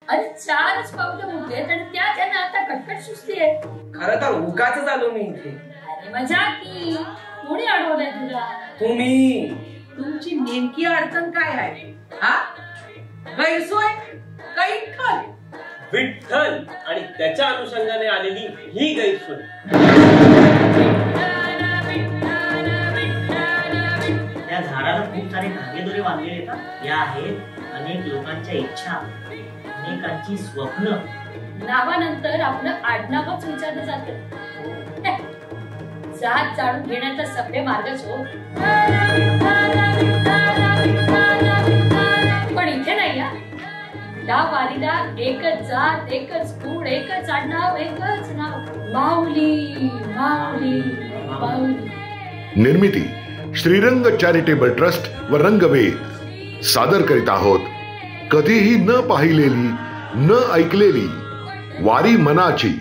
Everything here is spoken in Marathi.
अरे 4च पावलं मुकलेत आणि त्या त्यांना आता कटकट सुस्ती आहे. खरं तर उगाच झालो मी इथे. अरे मजा की कोणी अडवलंय तुला? तुम्ही. तुमची नेमकी अडचण काय आहे? हा गैरसोय कैठल विठ्ठल आणि त्याच्या अनुषंगाने आलेली ही गैरसोय. त्या झाडाला खूप सारे धागेदोरे बांधलेले आहेत. या आहेत अनेक लोकांच्या इच्छा, अनेकांची स्वप्न. नावानंतर आपलं आडनावच विचारलं जातं. जात जाणून घेण्याचा सगळे मार्गच हो. पण इथे नाही हा. या वारीला एकच जात, एकच कुळ, एकच आडनाव, एकच नाव. माऊली माऊली माऊली. निर्मिती श्रीरंग चॅरिटेबल ट्रस्ट व रंगवेद सादर करीत आहोत कधीही न पाहिलेली न ऐकलेली वारी मनाची